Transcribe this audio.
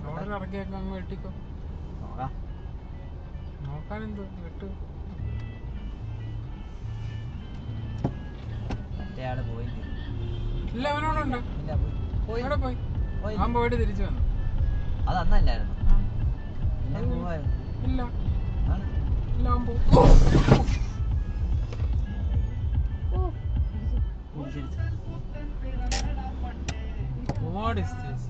Loader ഇറക്കിയൊക്കെ അങ്ങ് വെട്ടിക്കോ. നോക്കാനെന്തോ വെട്ട്. ഇല്ല, അവനോടുണ്ട്. ഇവിടെ പോയി അവൻ പോയിട്ട് തിരിച്ചു വന്നു. അതന്നല്ലായിരുന്നു. ഇല്ല ഇല്ല, അവൻ പോകും. What is this?